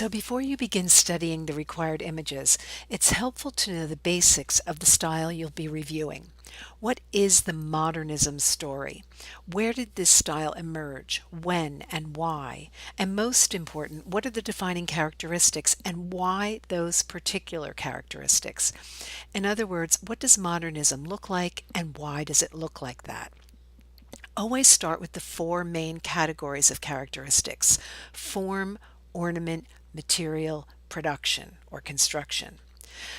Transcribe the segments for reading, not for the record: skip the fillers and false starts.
So before you begin studying the required images, it's helpful to know the basics of the style you'll be reviewing. What is the modernism story? Where did this style emerge? When and why? And most important, what are the defining characteristics and why those particular characteristics? In other words, what does modernism look like and why does it look like that? Always start with the four main categories of characteristics: form, ornament, material, production, or construction.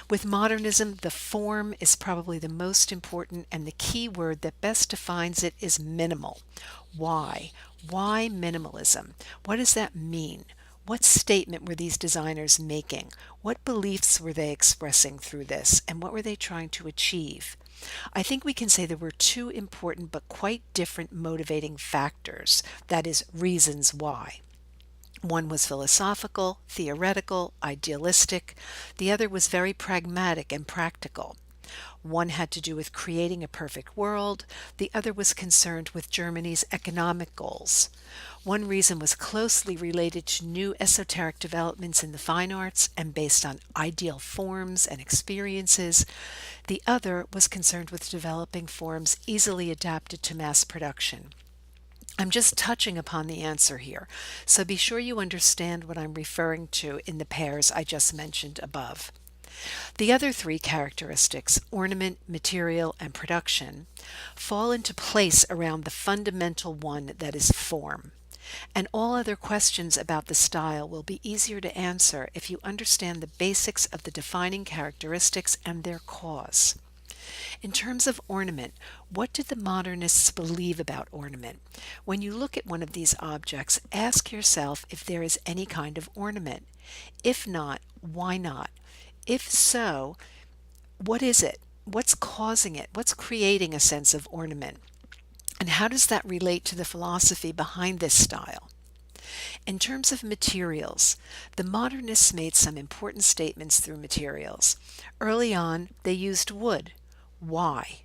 With modernism, the form is probably the most important, and the key word that best defines it is minimal. Why? Why minimalism? What does that mean? What statement were these designers making? What beliefs were they expressing through this, and what were they trying to achieve? I think we can say there were two important but quite different motivating factors, that is, reasons why. One was philosophical, theoretical, idealistic. The other was very pragmatic and practical. One had to do with creating a perfect world. The other was concerned with Germany's economic goals. One reason was closely related to new esoteric developments in the fine arts and based on ideal forms and experiences. The other was concerned with developing forms easily adapted to mass production. I'm just touching upon the answer here, so be sure you understand what I'm referring to in the pairs I just mentioned above. The other three characteristics, ornament, material, and production, fall into place around the fundamental one that is form. And all other questions about the style will be easier to answer if you understand the basics of the defining characteristics and their cause. In terms of ornament, what did the modernists believe about ornament? When you look at one of these objects, ask yourself if there is any kind of ornament. If not, why not? If so, what is it? What's causing it? What's creating a sense of ornament? And how does that relate to the philosophy behind this style? In terms of materials, the modernists made some important statements through materials. Early on, they used wood. Why?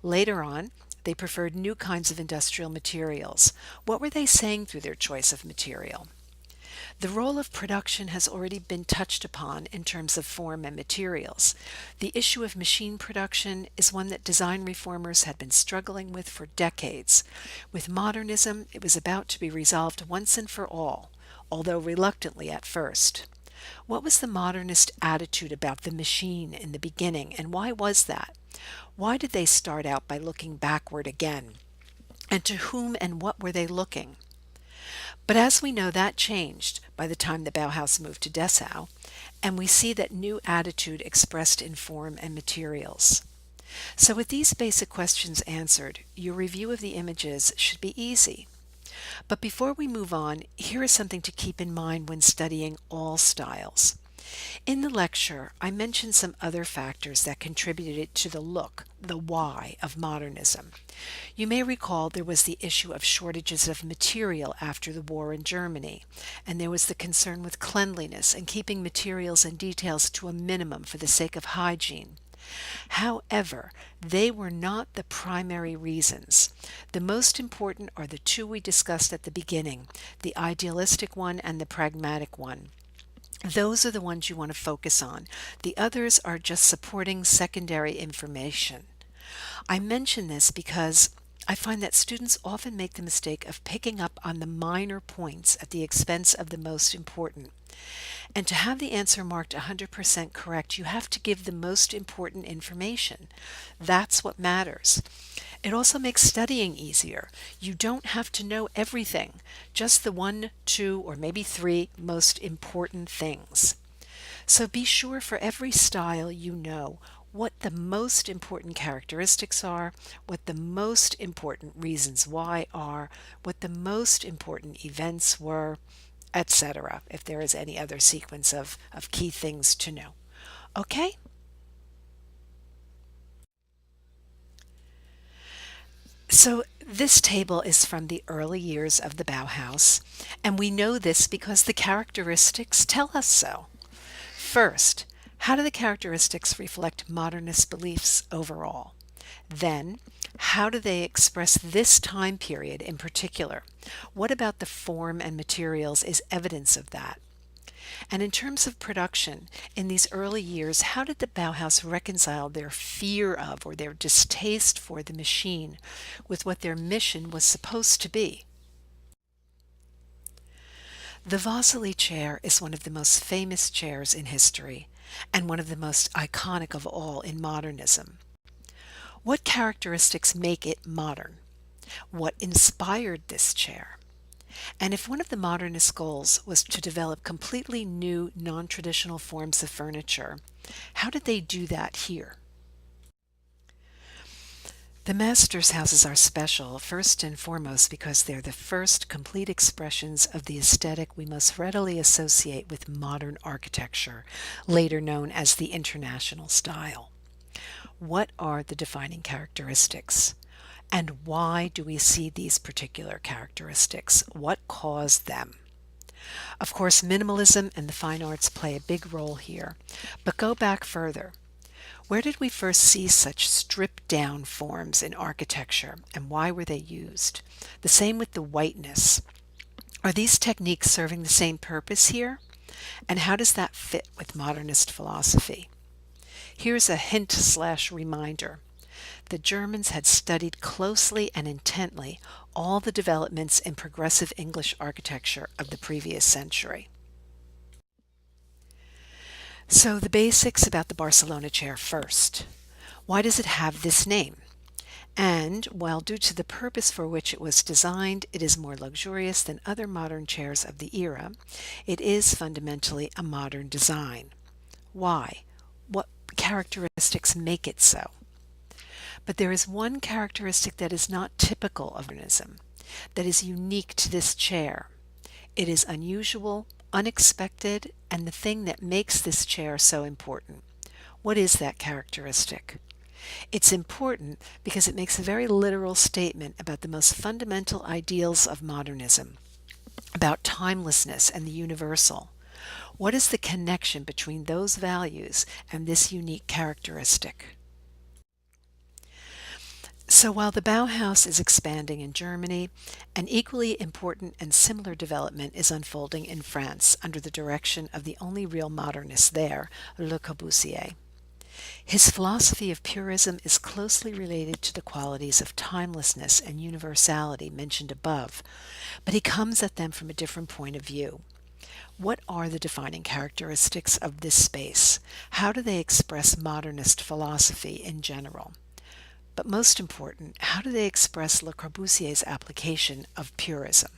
Later on, they preferred new kinds of industrial materials. What were they saying through their choice of material? The role of production has already been touched upon in terms of form and materials. The issue of machine production is one that design reformers had been struggling with for decades. With modernism, it was about to be resolved once and for all, although reluctantly at first. What was the modernist attitude about the machine in the beginning, and why was that? Why did they start out by looking backward again? And to whom and what were they looking? But as we know, that changed by the time the Bauhaus moved to Dessau, and we see that new attitude expressed in form and materials. So with these basic questions answered, your review of the images should be easy. But before we move on, here is something to keep in mind when studying all styles. In the lecture, I mentioned some other factors that contributed to the look, the why, of modernism. You may recall there was the issue of shortages of material after the war in Germany, and there was the concern with cleanliness and keeping materials and details to a minimum for the sake of hygiene. However, they were not the primary reasons. The most important are the two we discussed at the beginning, the idealistic one and the pragmatic one. Those are the ones you want to focus on. The others are just supporting secondary information. I mention this because I find that students often make the mistake of picking up on the minor points at the expense of the most important. And to have the answer marked 100% correct, you have to give the most important information. That's what matters. It also makes studying easier. You don't have to know everything, just the one, two, or maybe three most important things. So be sure for every style you know what the most important characteristics are, what the most important reasons why are, what the most important events were, etc., if there is any other sequence of key things to know. Okay? So this table is from the early years of the Bauhaus, and we know this because the characteristics tell us so. First, how do the characteristics reflect modernist beliefs overall? Then, how do they express this time period in particular? What about the form and materials is evidence of that? And in terms of production, in these early years, how did the Bauhaus reconcile their fear of or their distaste for the machine with what their mission was supposed to be? The Vasily chair is one of the most famous chairs in history and one of the most iconic of all in modernism. What characteristics make it modern? What inspired this chair? And if one of the modernist goals was to develop completely new, non-traditional forms of furniture, how did they do that here? The masters' houses are special, first and foremost because they're the first complete expressions of the aesthetic we most readily associate with modern architecture, later known as the International style. What are the defining characteristics? And why do we see these particular characteristics? What caused them? Of course, minimalism and the fine arts play a big role here, but go back further. Where did we first see such stripped down forms in architecture, and why were they used? The same with the whiteness. Are these techniques serving the same purpose here? And how does that fit with modernist philosophy? Here's a hint/reminder. The Germans had studied closely and intently all the developments in progressive English architecture of the previous century. So the basics about the Barcelona chair first. Why does it have this name? And while due to the purpose for which it was designed, it is more luxurious than other modern chairs of the era, it is fundamentally a modern design. Why? What characteristics make it so? But there is one characteristic that is not typical of modernism, that is unique to this chair. It is unusual, unexpected, and the thing that makes this chair so important. What is that characteristic? It's important because it makes a very literal statement about the most fundamental ideals of modernism, about timelessness and the universal. What is the connection between those values and this unique characteristic? So while the Bauhaus is expanding in Germany, an equally important and similar development is unfolding in France under the direction of the only real modernist there, Le Corbusier. His philosophy of purism is closely related to the qualities of timelessness and universality mentioned above, but he comes at them from a different point of view. What are the defining characteristics of this space? How do they express modernist philosophy in general? But most important, how do they express Le Corbusier's application of purism?